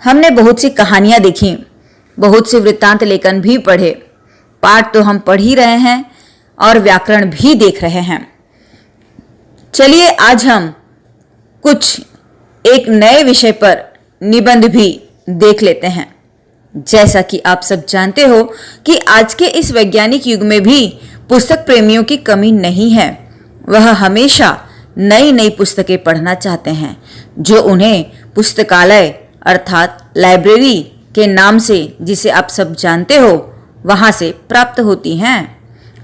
हमने बहुत सी कहानियां देखी, बहुत से वृत्तांत लेखन भी पढ़े, पाठ तो हम पढ़ ही रहे हैं और व्याकरण भी देख रहे हैं। चलिए आज हम कुछ एक नए विषय पर निबंध भी देख लेते हैं। जैसा कि आप सब जानते हो कि आज के इस वैज्ञानिक युग में भी पुस्तक प्रेमियों की कमी नहीं है। वह हमेशा नई नई पुस्तकें पढ़ना चाहते हैं जो उन्हें पुस्तकालय अर्थात लाइब्रेरी के नाम से, जिसे आप सब जानते हो, वहां से प्राप्त होती हैं।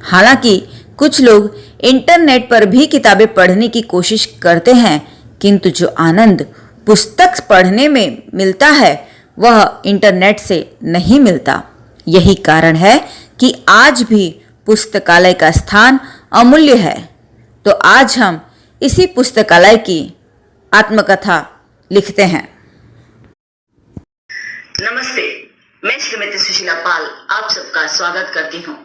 हालांकि कुछ लोग इंटरनेट पर भी किताबें पढ़ने की कोशिश करते हैं, किंतु जो आनंद पुस्तक पढ़ने में मिलता है वह इंटरनेट से नहीं मिलता। यही कारण है कि आज भी पुस्तकालय का स्थान अमूल्य है। तो आज हम इसी पुस्तकालय की आत्मकथा लिखते हैं। नमस्ते, मैं श्रीमती सुशीला पाल आप सबका स्वागत करती हूँ।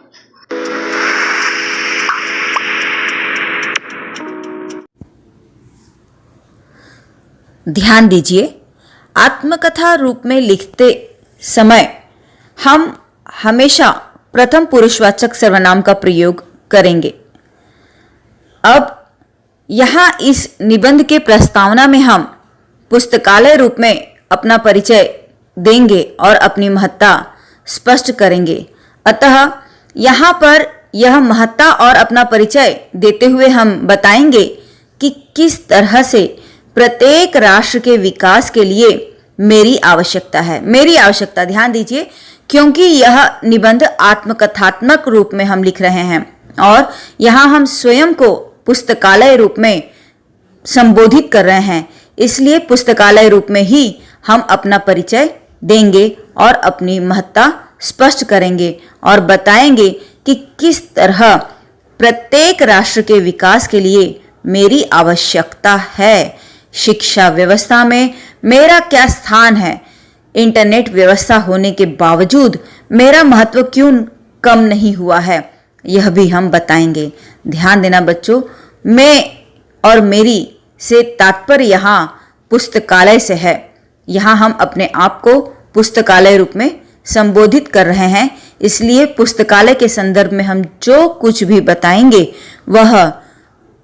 ध्यान दीजिए, आत्मकथा रूप में लिखते समय हम हमेशा प्रथम पुरुषवाचक सर्वनाम का प्रयोग करेंगे। अब यहाँ इस निबंध के प्रस्तावना में हम पुस्तकालय रूप में अपना परिचय देंगे और अपनी महत्ता स्पष्ट करेंगे। अतः यहाँ पर यह महत्ता और अपना परिचय देते हुए हम बताएंगे कि किस तरह से प्रत्येक राष्ट्र के विकास के लिए मेरी आवश्यकता, ध्यान दीजिए, क्योंकि यह निबंध आत्मकथात्मक रूप में हम लिख रहे हैं और यहाँ हम स्वयं को पुस्तकालय रूप में संबोधित कर रहे हैं। इसलिए पुस्तकालय रूप में ही हम अपना परिचय देंगे और अपनी महत्ता स्पष्ट करेंगे और बताएंगे कि किस तरह प्रत्येक राष्ट्र के विकास के लिए मेरी आवश्यकता है। शिक्षा व्यवस्था में मेरा क्या स्थान है? इंटरनेट व्यवस्था होने के बावजूद मेरा महत्व क्यों कम नहीं हुआ है, यह भी हम बताएंगे। ध्यान देना बच्चों, मैं और मेरी से तात्पर्य यहाँ पुस्तकालय से है। यहाँ हम अपने आप को पुस्तकालय रूप में संबोधित कर रहे हैं, इसलिए पुस्तकालय के संदर्भ में हम जो कुछ भी बताएंगे वह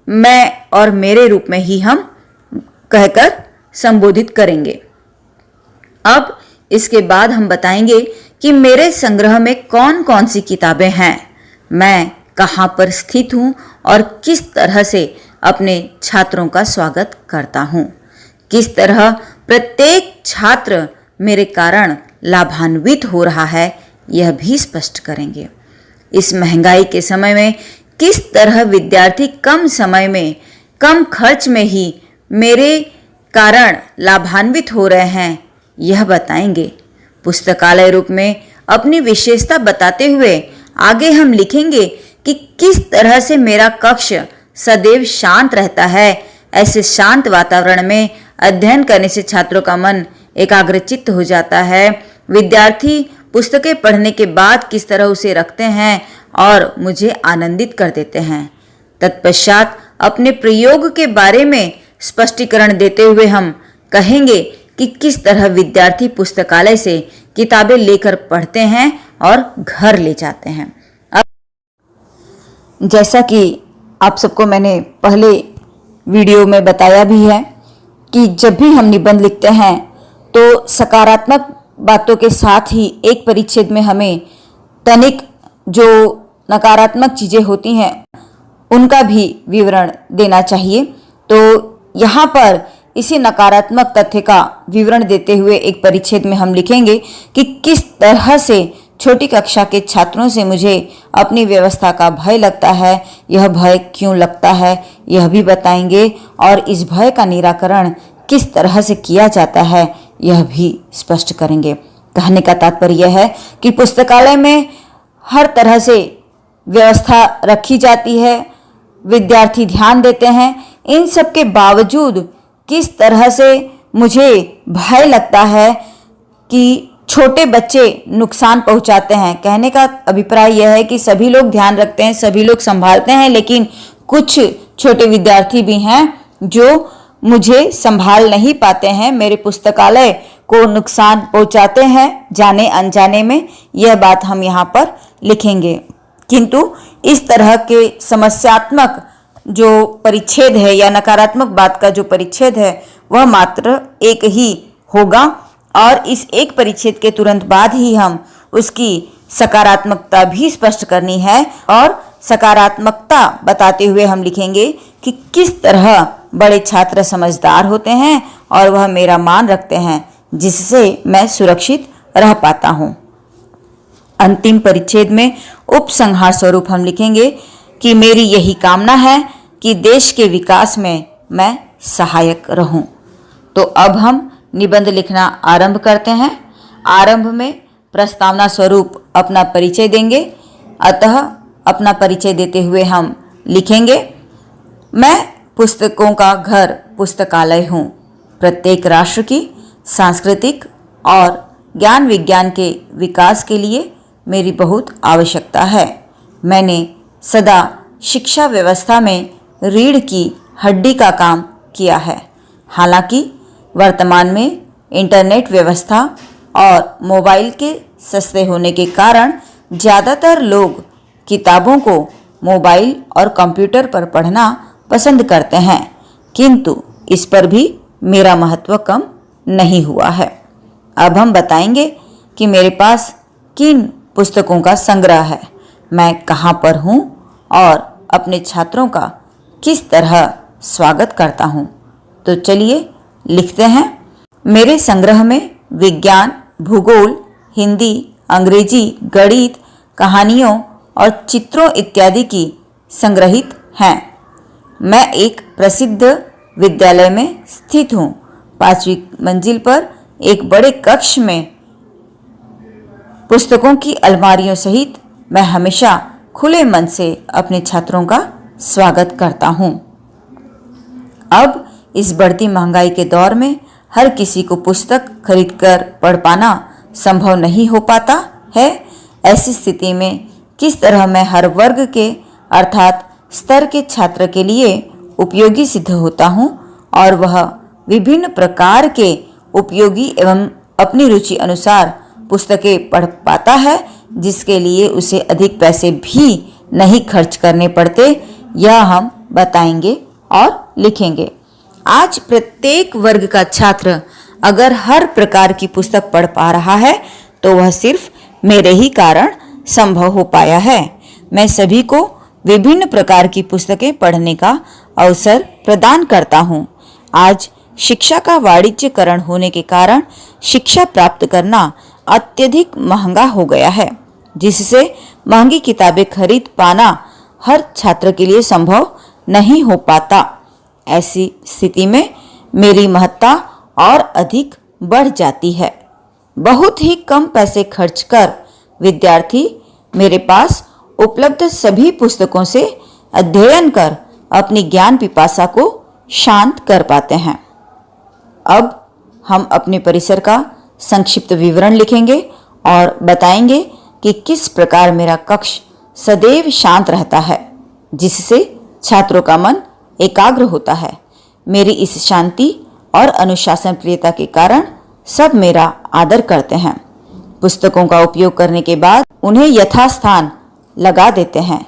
मैं और मेरे रूप में ही हम कहकर संबोधित करेंगे। अब इसके बाद हम बताएंगे कि मेरे संग्रह में कौन कौन सी किताबें हैं, मैं कहाँ पर स्थित हूँ और किस तरह से अपने छात्रों का स्वागत करता हूँ, किस तरह प्रत्येक छात्र मेरे कारण लाभान्वित हो रहा है, यह भी स्पष्ट करेंगे। इस महंगाई के समय में किस तरह विद्यार्थी कम समय में, कम खर्च में ही मेरे कारण लाभान्वित हो रहे हैं, यह बताएंगे। पुस्तकालय रूप में अपनी विशेषता बताते हुए आगे हम लिखेंगे कि किस तरह से मेरा कक्ष सदैव शांत रहता है। ऐसे शांत वातावरण में अध्ययन करने से छात्रों का मन एकाग्रचित्त हो जाता है। विद्यार्थी पुस्तकें पढ़ने के बाद किस तरह उसे रखते हैं और मुझे आनंदित कर देते हैं। तत्पश्चात अपने प्रयोग के बारे में स्पष्टीकरण देते हुए हम कहेंगे कि किस तरह विद्यार्थी पुस्तकालय से किताबें लेकर पढ़ते हैं और घर ले जाते हैं। अब जैसा कि आप सबको मैंने पहले वीडियो में बताया भी है कि जब भी हम निबंध लिखते हैं तो सकारात्मक बातों के साथ ही एक परिच्छेद में हमें तनिक जो नकारात्मक चीज़ें होती हैं उनका भी विवरण देना चाहिए। तो यहाँ पर इसी नकारात्मक तथ्य का विवरण देते हुए एक परिच्छेद में हम लिखेंगे कि किस तरह से छोटी कक्षा के छात्रों से मुझे अपनी व्यवस्था का भय लगता है। यह भय क्यों लगता है यह भी बताएंगे और इस भय का निराकरण किस तरह से किया जाता है यह भी स्पष्ट करेंगे। कहने का तात्पर्य यह है कि पुस्तकालय में हर तरह से व्यवस्था रखी जाती है, विद्यार्थी ध्यान देते हैं, इन सब के बावजूद किस तरह से मुझे भय लगता है कि छोटे बच्चे नुकसान पहुंचाते हैं। कहने का अभिप्राय यह है कि सभी लोग ध्यान रखते हैं, सभी लोग संभालते हैं, लेकिन कुछ छोटे विद्यार्थी भी हैं जो मुझे संभाल नहीं पाते हैं, मेरे पुस्तकालय को नुकसान पहुंचाते हैं जाने अनजाने में, यह बात हम यहाँ पर लिखेंगे। किंतु इस तरह के समस्यात्मक जो परिच्छेद है या नकारात्मक बात का जो परिच्छेद है वह मात्र एक ही होगा और इस एक परिच्छेद के तुरंत बाद ही हम उसकी सकारात्मकता भी स्पष्ट करनी है और सकारात्मकता बताते हुए हम लिखेंगे कि किस तरह बड़े छात्र समझदार होते हैं और वह मेरा मान रखते हैं, जिससे मैं सुरक्षित रह पाता हूँ। अंतिम परिच्छेद में उपसंहार स्वरूप हम लिखेंगे कि मेरी यही कामना है कि देश के विकास में मैं सहायक रहूं। तो अब हम निबंध लिखना आरंभ करते हैं। आरंभ में प्रस्तावना स्वरूप अपना परिचय देंगे। अतः अपना परिचय देते हुए हम लिखेंगे, मैं पुस्तकों का घर पुस्तकालय हूँ। प्रत्येक राष्ट्र की सांस्कृतिक और ज्ञान विज्ञान के विकास के लिए मेरी बहुत आवश्यकता है। मैंने सदा शिक्षा व्यवस्था में रीढ़ की हड्डी का काम किया है। हालांकि वर्तमान में इंटरनेट व्यवस्था और मोबाइल के सस्ते होने के कारण ज़्यादातर लोग किताबों को मोबाइल और कंप्यूटर पर पढ़ना पसंद करते हैं, किंतु इस पर भी मेरा महत्व कम नहीं हुआ है। अब हम बताएंगे कि मेरे पास किन पुस्तकों का संग्रह है, मैं कहाँ पर हूँ और अपने छात्रों का किस तरह स्वागत करता हूँ। तो चलिए लिखते हैं। मेरे संग्रह में विज्ञान, भूगोल, हिंदी, अंग्रेजी, गणित, कहानियों और चित्रों इत्यादि की संग्रहित हैं। मैं एक प्रसिद्ध विद्यालय में स्थित हूँ। 5वीं मंजिल पर एक बड़े कक्ष में पुस्तकों की अलमारियों सहित मैं हमेशा खुले मन से अपने छात्रों का स्वागत करता हूँ। अब इस बढ़ती महंगाई के दौर में हर किसी को पुस्तक खरीदकर पढ़ पाना संभव नहीं हो पाता है। ऐसी स्थिति में किस तरह मैं हर वर्ग के अर्थात स्तर के छात्र के लिए उपयोगी सिद्ध होता हूँ और वह विभिन्न प्रकार के उपयोगी एवं अपनी रुचि अनुसार पुस्तकें पढ़ पाता है, जिसके लिए उसे अधिक पैसे भी नहीं खर्च करने पड़ते, यह हम बताएंगे और लिखेंगे। आज प्रत्येक वर्ग का छात्र अगर हर प्रकार की पुस्तक पढ़ पा रहा है तो वह सिर्फ मेरे ही कारण संभव हो पाया है। मैं सभी को विभिन्न प्रकार की पुस्तकें पढ़ने का अवसर प्रदान करता हूँ। आज शिक्षा का वाणिज्यकरण होने के कारण शिक्षा प्राप्त करना अत्यधिक महंगा हो गया है, जिससे महंगी किताबें खरीद पाना हर छात्र के लिए संभव नहीं हो पाता। ऐसी स्थिति में मेरी महत्ता और अधिक बढ़ जाती है। बहुत ही कम पैसे खर्च कर विद्यार्थी मेरे पास उपलब्ध सभी पुस्तकों से अध्ययन कर अपनी ज्ञान पिपासा को शांत कर पाते हैं। अब हम अपने परिसर का संक्षिप्त विवरण लिखेंगे और बताएंगे कि किस प्रकार मेरा कक्ष सदैव शांत रहता है, जिससे छात्रों का मन एकाग्र होता है। मेरी इस शांति और अनुशासन प्रियता के कारण सब मेरा आदर करते हैं। पुस्तकों का उपयोग करने के बाद उन्हें यथास्थान लगा देते हैं।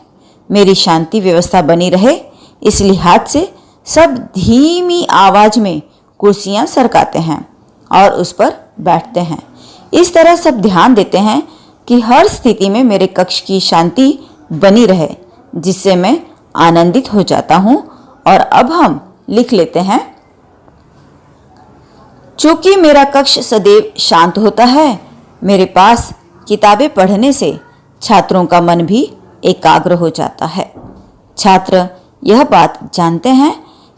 मेरी शांति व्यवस्था बनी रहे इस लिहाज से सब धीमी आवाज में कुर्सियां सरकाते हैं और उस पर बैठते हैं। इस तरह सब ध्यान देते हैं कि हर स्थिति में मेरे कक्ष की शांति बनी रहे, जिससे मैं आनंदित हो जाता हूँ। और अब हम लिख लेते हैं, चूंकि मेरा कक्ष सदैव शांत होता है, मेरे पास किताबें पढ़ने से छात्रों का मन भी एकाग्र हो जाता है। छात्र यह बात जानते हैं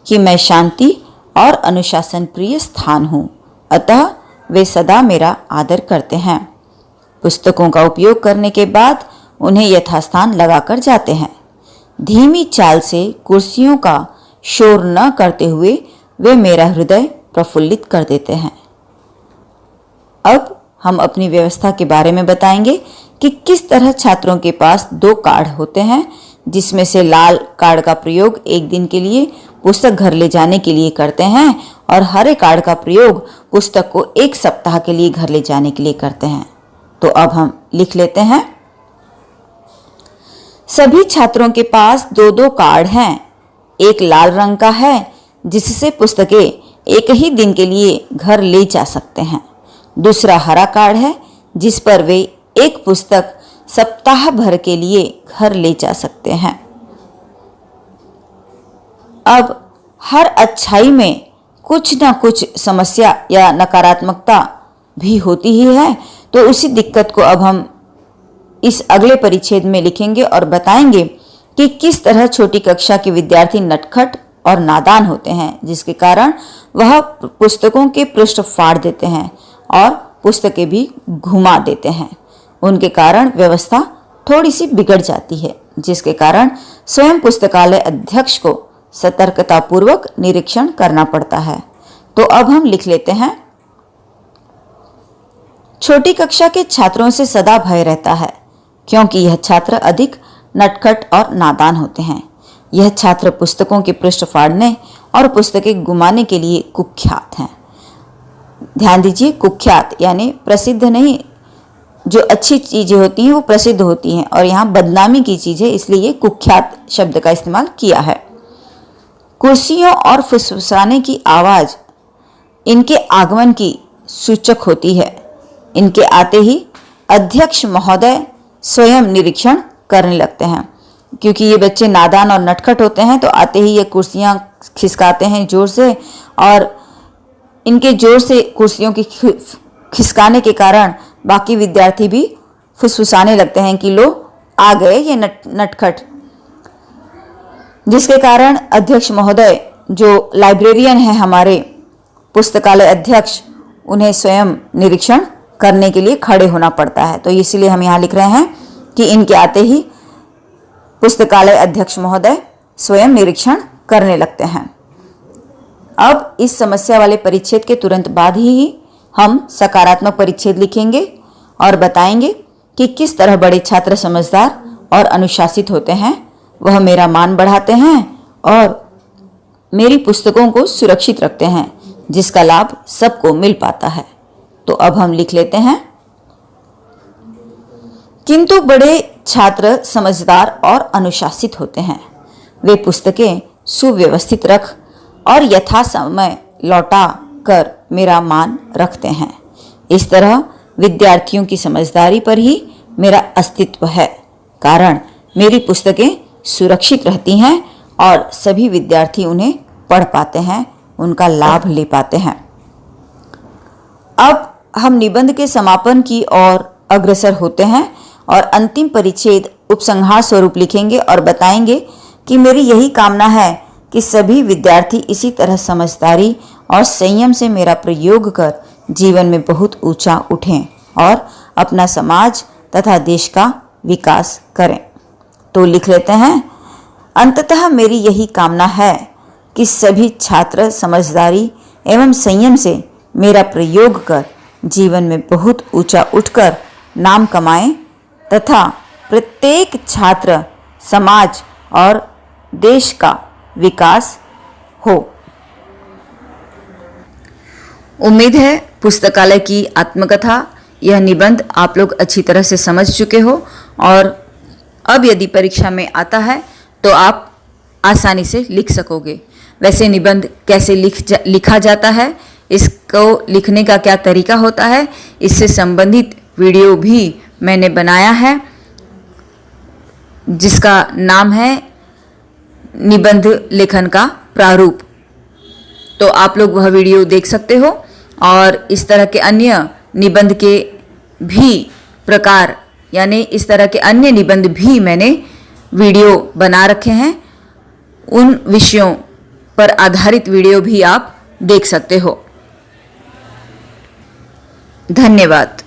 कि मैं शांति और अनुशासन प्रिय स्थान हूँ, अतः वे सदा मेरा आदर करते हैं। पुस्तकों का उपयोग करने के बाद उन्हें यथास्थान लगाकर जाते हैं। धीमी चाल से कुर्सियों का शोर न करते हुए वे मेरा हृदय प्रफुल्लित कर देते हैं। अब हम अपनी व्यवस्था के बारे में बताएंगे कि किस तरह छात्रों के पास 2 कार्ड होते हैं, जिसमें से लाल कार्ड का प्रयोग एक दिन के लिए पुस्तक घर ले जाने के लिए करते हैं और हरे कार्ड का प्रयोग पुस्तक को 1 सप्ताह के लिए घर ले जाने के लिए करते हैं। तो अब हम लिख लेते हैं। सभी छात्रों के पास 2-2 कार्ड हैं। एक लाल रंग का है जिससे पुस्तकें एक ही दिन के लिए घर ले जा सकते हैं। दूसरा हरा कार्ड है जिस पर वे एक पुस्तक सप्ताह भर के लिए घर ले जा सकते हैं। अब हर अच्छाई में कुछ ना कुछ समस्या या नकारात्मकता भी होती ही है, तो उसी दिक्कत को अब हम इस अगले परिच्छेद में लिखेंगे और बताएंगे कि किस तरह छोटी कक्षा के विद्यार्थी नटखट और नादान होते हैं, जिसके कारण वह पुस्तकों के पृष्ठ फाड़ देते हैं और पुस्तकें भी घुमा देते हैं। उनके कारण व्यवस्था थोड़ी सी बिगड़ जाती है, जिसके कारण स्वयं पुस्तकालय अध्यक्ष को सतर्कतापूर्वक निरीक्षण करना पड़ता है। तो अब हम लिख लेते हैं। छोटी कक्षा के छात्रों से सदा भय रहता है क्योंकि यह छात्र अधिक नटखट और नादान होते हैं। यह छात्र पुस्तकों के पृष्ठ फाड़ने और पुस्तकें गुमाने के लिए कुख्यात हैं। ध्यान दीजिए, कुख्यात यानी प्रसिद्ध नहीं। जो अच्छी चीजें होती हैं वो प्रसिद्ध होती हैं और यहाँ बदनामी की चीज है, इसलिए कुख्यात शब्द का इस्तेमाल किया है। कुर्सियों और फुसफुसाने की आवाज इनके आगमन की सूचक होती है। इनके आते ही अध्यक्ष महोदय स्वयं निरीक्षण करने लगते हैं। क्योंकि ये बच्चे नादान और नटखट होते हैं, तो आते ही ये कुर्सियां खिसकाते हैं जोर से, और इनके जोर से कुर्सियों की खिसकाने के कारण बाकी विद्यार्थी भी फुसफुसाने लगते हैं कि लो आ गए ये नटखट, जिसके कारण अध्यक्ष महोदय जो लाइब्रेरियन है हमारे पुस्तकालय अध्यक्ष, उन्हें स्वयं निरीक्षण करने के लिए खड़े होना पड़ता है। तो इसीलिए हम यहाँ लिख रहे हैं कि इनके आते ही पुस्तकालय अध्यक्ष महोदय स्वयं निरीक्षण करने लगते हैं। अब इस समस्या वाले परिच्छेद के तुरंत बाद ही हम सकारात्मक परिच्छेद लिखेंगे और बताएंगे कि किस तरह बड़े छात्र समझदार और अनुशासित होते हैं। वह मेरा मान बढ़ाते हैं और मेरी पुस्तकों को सुरक्षित रखते हैं, जिसका लाभ सबको मिल पाता है। तो अब हम लिख लेते हैं। किंतु बड़े छात्र समझदार और अनुशासित होते हैं। वे पुस्तकें सुव्यवस्थित रख और यथा समय लौटा कर मेरा मान रखते हैं। इस तरह विद्यार्थियों की समझदारी पर ही मेरा अस्तित्व है, कारण मेरी पुस्तकें सुरक्षित रहती हैं और सभी विद्यार्थी उन्हें पढ़ पाते हैं, उनका लाभ ले पाते हैं। अब हम निबंध के समापन की ओर अग्रसर होते हैं और अंतिम परिच्छेद उपसंहार स्वरूप लिखेंगे और बताएंगे कि मेरी यही कामना है कि सभी विद्यार्थी इसी तरह समझदारी और संयम से मेरा प्रयोग कर जीवन में बहुत ऊंचा उठें और अपना समाज तथा देश का विकास करें। तो लिख लेते हैं। अंततः मेरी यही कामना है कि सभी छात्र समझदारी एवं संयम से मेरा प्रयोग कर जीवन में बहुत ऊंचा उठकर नाम कमाएं तथा प्रत्येक छात्र समाज और देश का विकास हो। उम्मीद है पुस्तकालय की आत्मकथा, यह निबंध आप लोग अच्छी तरह से समझ चुके हो और अब यदि परीक्षा में आता है तो आप आसानी से लिख सकोगे। वैसे निबंध कैसे लिखा जाता है, इसको लिखने का क्या तरीका होता है, इससे संबंधित वीडियो भी मैंने बनाया है, जिसका नाम है निबंध लेखन का प्रारूप। तो आप लोग वह वीडियो देख सकते हो और इस तरह के अन्य निबंध के भी प्रकार यानी इस तरह के अन्य निबंध भी मैंने वीडियो बना रखे हैं। उन विषयों पर आधारित वीडियो भी आप देख सकते हो। धन्यवाद।